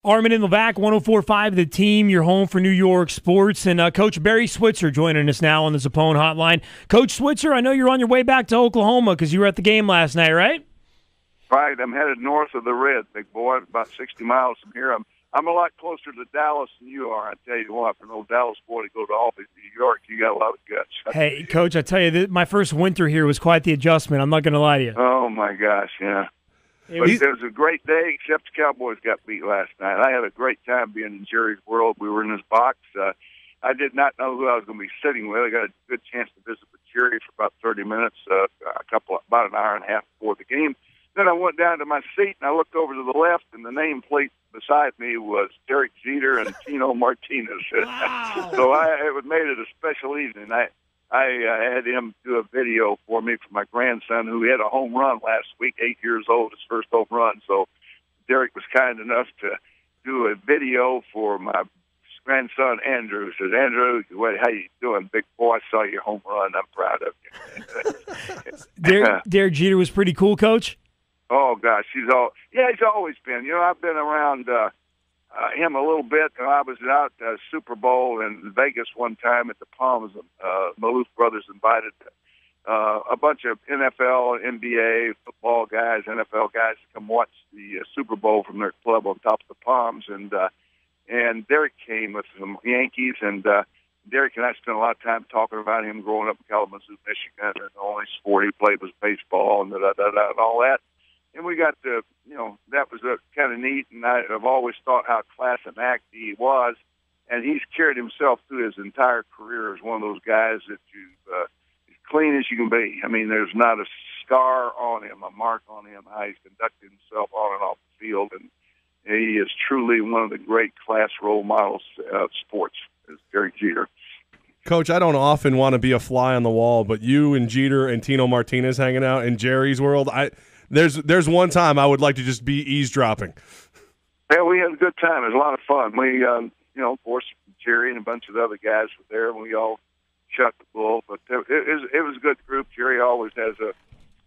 Armen Levack, 104.5 The Team, your home for New York sports. And Coach Barry Switzer joining us now on the Zappone Hotline. Coach Switzer, I know you're on your way back to Oklahoma because you were at the game last night, right? Right. I'm headed north of the Red, big boy, about 60 miles from here. I'm a lot closer to Dallas than you are. I tell you what, for an old Dallas boy to go to Albany, New York, you got a lot of guts. Hey, Coach, I tell you, my first winter here was quite the adjustment. I'm not going to lie to you. Oh, my gosh, yeah. It was a great day, except the Cowboys got beat last night. I had a great time being in Jerry's world. We were in his box. I did not know who I was going to be sitting with. I got a good chance to visit with Jerry for about 30 minutes, about an hour and a half before the game. Then I went down to my seat, and I looked over to the left, and the nameplate beside me was Derek Jeter and Tino Martinez. Wow. So it made it a special evening. I had him do a video for me for my grandson, who had a home run last week, 8 years old, his first home run. So Derek was kind enough to do a video for my grandson, Andrew. He says, Andrew, how you doing, big boy? I saw your home run. I'm proud of you. Derek Jeter was pretty cool, Coach? Oh, gosh. He's always been. You know, I've been around him a little bit. I was out at Super Bowl in Vegas one time at the Palms. Maloof brothers invited a bunch of NFL, NBA, football guys, NFL guys to come watch the Super Bowl from their club on top of the Palms. And Derek came with some Yankees, and Derek and I spent a lot of time talking about him growing up in Kalamazoo, Michigan, and the only sport he played was baseball and all that. And we got to, that was kind of neat, and I've always thought how class and act he was, and he's carried himself through his entire career as one of those guys that as clean as you can be. I mean, there's not a scar on him, a mark on him, how he's conducted himself on and off the field, and he is truly one of the great class role models of sports, is Derek Jeter. Coach, I don't often want to be a fly on the wall, but you and Jeter and Tino Martinez hanging out in Jerry's world, There's one time I would like to just be eavesdropping. Yeah, we had a good time. It was a lot of fun. We, of course, Jerry and a bunch of the other guys were there, and we all shut the bull. But it was a good group. Jerry always has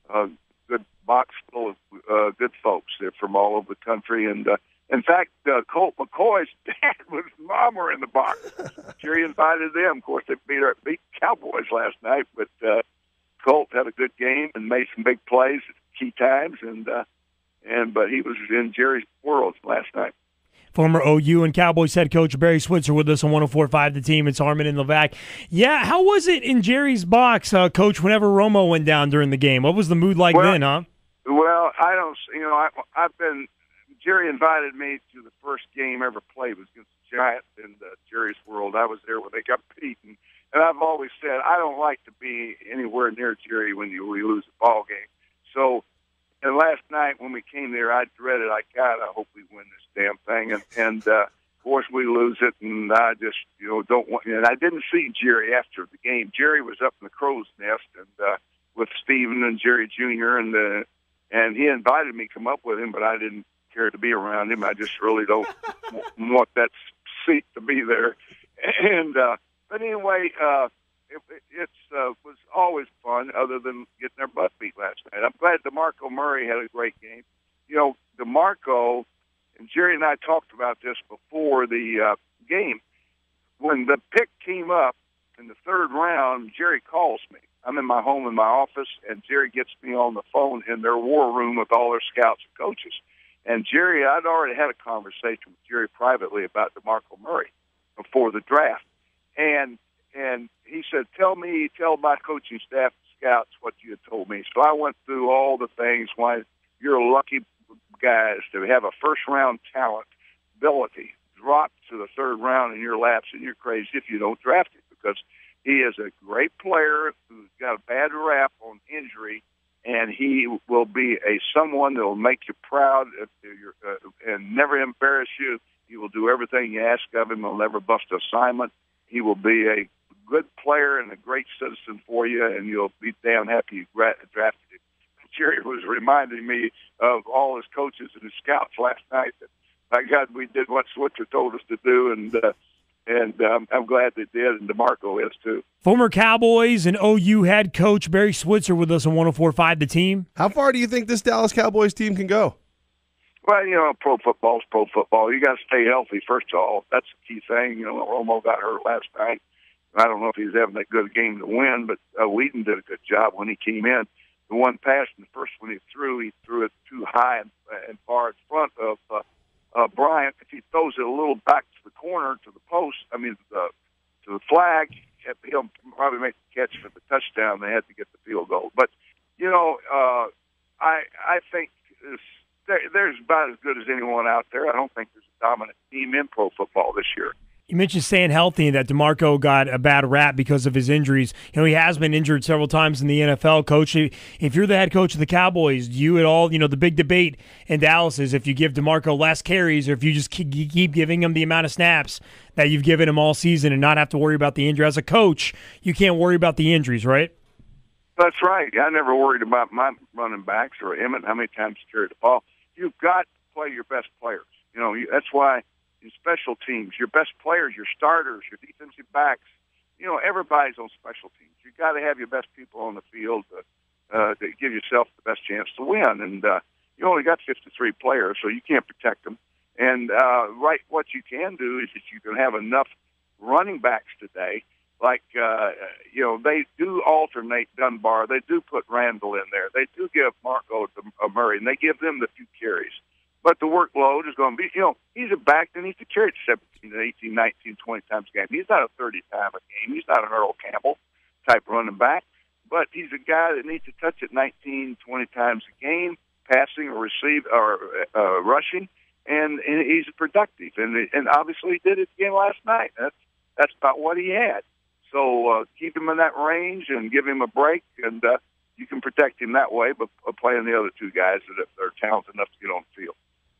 a good box full of good folks. They're from all over the country. And, in fact, Colt McCoy's dad and mom were in the box. Jerry invited them. Of course, they beat Cowboys last night, but Colt had a good game and made some big plays at key times, but he was in Jerry's world last night. Former OU and Cowboys head coach Barry Switzer with us on 104.5 The Team. It's Armen Levack. Yeah, how was it in Jerry's box, Coach, whenever Romo went down during the game? What was the mood like then, huh? Well, Jerry invited me to the first game ever played was against the Giants in Jerry's world. I was there when they got beaten. And I've always said I don't like to be anywhere near Jerry when we lose a ball game. So, and last night when we came there, I dreaded, I hope we win this damn thing. And of course, we lose it, and I just, don't want. And I didn't see Jerry after the game. Jerry was up in the crow's nest and with Steven and Jerry Jr. and he invited me to come up with him, but I didn't care to be around him. I just really don't want that seat to be there. And but anyway, it was always fun, other than getting their butt beat last night. I'm glad DeMarco Murray had a great game. DeMarco, and Jerry and I talked about this before the game. When the pick came up in the third round, Jerry calls me. I'm in my home in my office, and Jerry gets me on the phone in their war room with all their scouts and coaches. And Jerry, I'd already had a conversation with Jerry privately about DeMarco Murray before the draft. And he said, tell my coaching staff and scouts what you had told me. So I went through all the things why you're lucky guys to have a first-round talent ability drop to the third round in your laps, and you're crazy if you don't draft it, because he is a great player who's got a bad rap on injury, and he will be someone that will make you proud and never embarrass you. He will do everything you ask of him. He'll never bust an assignment. He will be a good player and a great citizen for you, and you'll be damn happy you drafted him. Jerry was reminding me of all his coaches and his scouts last night. That, by God, we did what Switzer told us to do, and I'm glad they did, and DeMarco is too. Former Cowboys and OU head coach Barry Switzer with us on 104.5 The Team. How far do you think this Dallas Cowboys team can go? Well, pro football's pro football. You got to stay healthy, first of all. That's the key thing. Romo got hurt last night. I don't know if he's having that good a game to win, but Whedon did a good job when he came in. The one pass in the first one he threw it too high and far in front of Bryant. If he throws it a little back to the corner, to the post, to the flag, he'll probably make the catch for the touchdown. They had to get the field goal. But, I think there's about as good as anyone out there. I don't think there's a dominant team in pro football this year. You mentioned staying healthy and that DeMarco got a bad rap because of his injuries. He has been injured several times in the NFL. Coach, if you're the head coach of the Cowboys, do you at all, the big debate in Dallas is if you give DeMarco less carries or if you just keep giving him the amount of snaps that you've given him all season and not have to worry about the injury. As a coach, you can't worry about the injuries, right? That's right. I never worried about my running backs or Emmett, how many times he carried the ball. You've got to play your best players. That's why in special teams, your best players, your starters, your defensive backs, everybody's on special teams. You've got to have your best people on the field to give yourself the best chance to win. And you only got 53 players, so you can't protect them. And what you can do is that you can have enough running backs today. Like, they do alternate Dunbar. They do put Randall in there. They do give Marco to Murray, and they give them the few carries. But the workload is going to be, he's a back that needs to carry it 17, 18, 19, 20 times a game. He's not a 30-time a game. He's not an Earl Campbell type running back. But he's a guy that needs to touch it 19, 20 times a game, passing or rushing, and he's productive. And obviously he did it again last night. That's about what he had. So keep him in that range and give him a break, and you can protect him that way, but playing the other two guys that are talented enough to get on the field.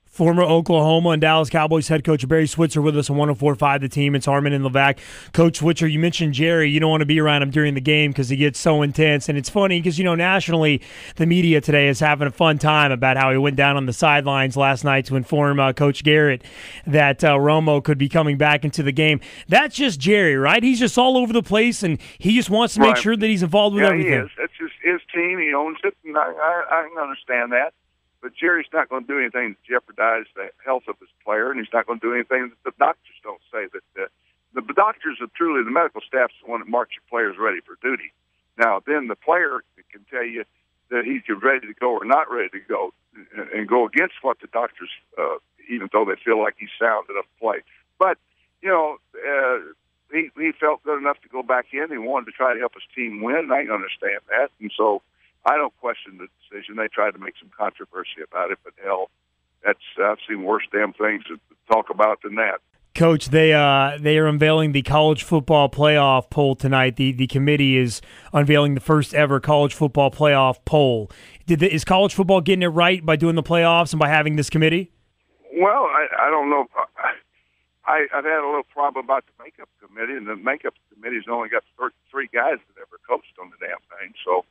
Former Oklahoma and Dallas Cowboys head coach Barry Switzer with us on 104.5 The Team. It's Armen and Levack. Coach Switzer, you mentioned Jerry. You don't want to be around him during the game because he gets so intense. And it's funny because, nationally, the media today is having a fun time about how he went down on the sidelines last night to inform Coach Garrett that Romo could be coming back into the game. That's just Jerry, right? He's just all over the place, and he just wants to make sure that he's involved with everything. He is. That's just his team. He owns it, and I can understand that. But Jerry's not going to do anything to jeopardize the health of his player, and he's not going to do anything that the doctors don't say. That the doctors are truly, the medical staff's the one that marks your players ready for duty. Now, then the player can tell you that he's ready to go or not ready to go, and go against what the doctors, even though they feel like he's sound enough to play. But, he felt good enough to go back in. He wanted to try to help his team win, and I can understand that. And so I don't question the decision. They tried to make some controversy about it, but hell, I've seen worse damn things to talk about than that. Coach, they are unveiling the college football playoff poll tonight. The committee is unveiling the first ever college football playoff poll. Is college football getting it right by doing the playoffs and by having this committee? Well, I don't know. I've had a little problem about the makeup committee, and the makeup committee's only got 33 guys that ever coached on the damn thing, so.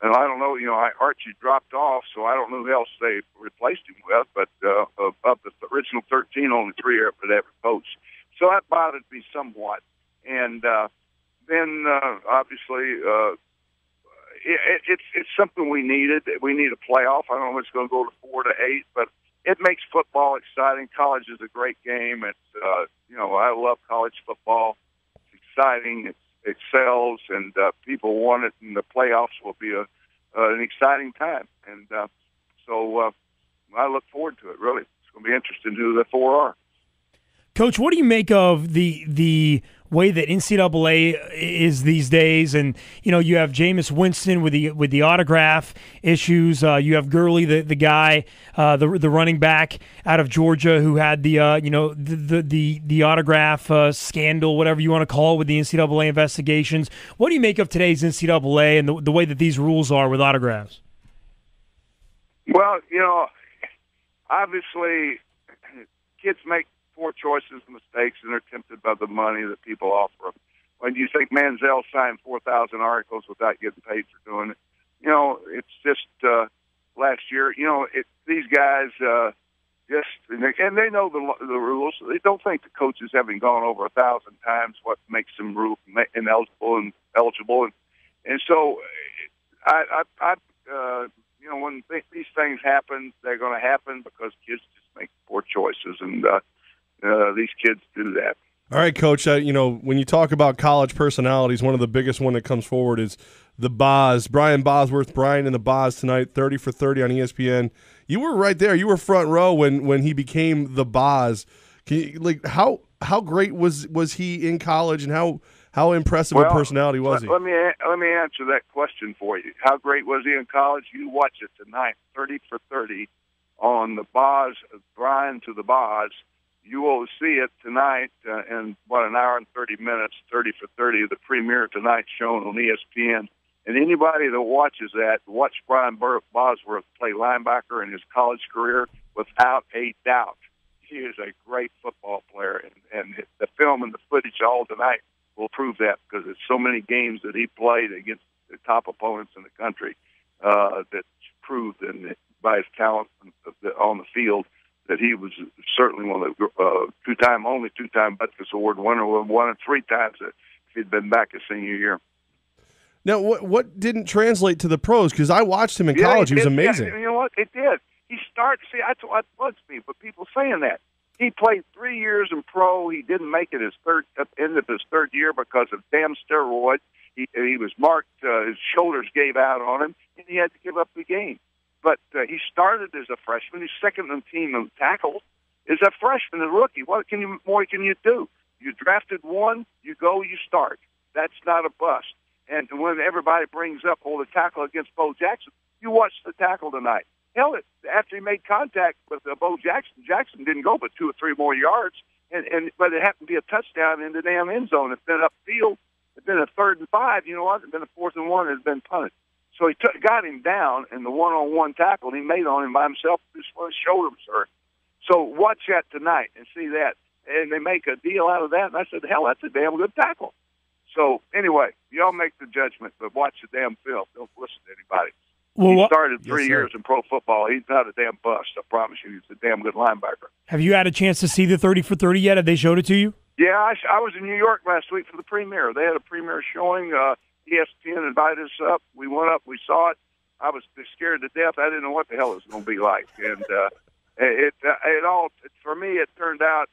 And I don't know, Archie dropped off, so I don't know who else they replaced him with, but of the original 13, only 3 had ever coached. So that bothered me somewhat. And then, obviously, it's something we needed. We need a playoff. I don't know if it's going to go to 4 to 8, but it makes football exciting. College is a great game. It's, I love college football. It's exciting. It excels, and people want it, and the playoffs will be an exciting time. And so I look forward to it, really. It's going to be interesting who the 4 are. Coach, what do you make of the way that NCAA is these days? And you have Jameis Winston with the autograph issues. You have Gurley, the guy, the running back out of Georgia, who had the autograph scandal, whatever you want to call it, with the NCAA investigations. What do you make of today's NCAA and the way that these rules are with autographs? Well, obviously, kids make poor choices and mistakes, and they're tempted by the money that people offer them. When you think Manziel signed 4,000 articles without getting paid for doing it, it's just last year. These guys and they know the rules. They don't think the coaches, having gone over 1,000 times, what makes them ineligible, and so when these things happen, they're going to happen because kids just make poor choices, and these kids do that. All right, Coach, when you talk about college personalities, one of the biggest one that comes forward is the Boz. Brian Bosworth, Brian in the Boz tonight, 30 for 30 on ESPN. You were right there. You were front row when he became the Boz. How great was he in college, and how impressive a personality was he? Let me answer that question for you. How great was he in college? You watch it tonight, 30 for 30 on the Boz, Brian to the Boz. You will see it tonight in, an hour and 30 minutes, 30 for 30, the premiere tonight shown on ESPN. And anybody that watches that, watch Brian Bosworth play linebacker in his college career without a doubt. He is a great football player, and the film and the footage all tonight will prove that, because it's so many games that he played against the top opponents in the country that proved by his talent on the field that he was certainly one of the only two-time Butkus Award winner, won it 3 times if he'd been back his senior year. Now, what didn't translate to the pros? Because I watched him in college. He was amazing. Yeah, you know what? It did. He started. See, that's what bugs me. But people saying that he played 3 years in pro. He didn't make it at the end of his third year because of damn steroids. He was marked. His shoulders gave out on him, and he had to give up the game. But he started as a freshman. He's second on the team in tackles. As a freshman, a rookie, what more can you do? You drafted one, you go, you start. That's not a bust. And when everybody brings up the tackle against Bo Jackson, you watch the tackle tonight. Hell, after he made contact with Bo Jackson, Jackson didn't go but 2 or 3 more yards, but it happened to be a touchdown in the damn end zone. It's been upfield. It's been a 3rd and 5. You know what? It's been a 4th and 1. It's been punted. So he got him down in the one-on-one tackle, and he made on him by himself just when his shoulder was hurt. So watch that tonight and see that. And they make a deal out of that, and I said, hell, that's a damn good tackle. So anyway, y'all make the judgment, but watch the damn film. Don't listen to anybody. He started 3 years in pro football. He's not a damn bust, I promise you. He's a damn good linebacker. Have you had a chance to see the 30 for 30 yet? Have they showed it to you? Yeah, I was in New York last week for the premiere. They had a premiere showing. ESPN invited us up. We went up. We saw it. I was scared to death. I didn't know what the hell it was going to be like. And for me, it turned out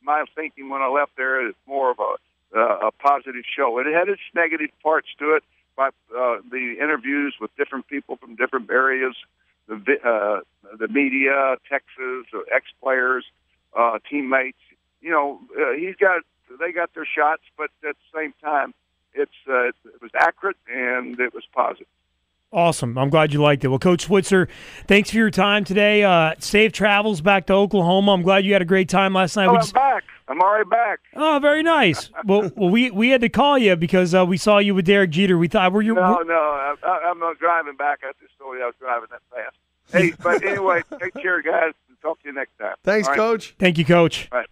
my thinking when I left there is more of a positive show. It had its negative parts to it, by the interviews with different people from different areas, the media, Texas, ex-players, teammates. You know, they got their shots, but at the same time, it was accurate and it was positive. Awesome. I'm glad you liked it. Well, Coach Switzer, thanks for your time today. Safe travels back to Oklahoma. I'm glad you had a great time last night. I'm back. I'm already back. Oh, very nice. well, we had to call you because we saw you with Derek Jeter. We thought, No, I'm not driving back. I just told you I was driving that fast. Hey, but anyway, take care, guys. Talk to you next time. Thanks, right? Coach. Thank you, Coach. All right.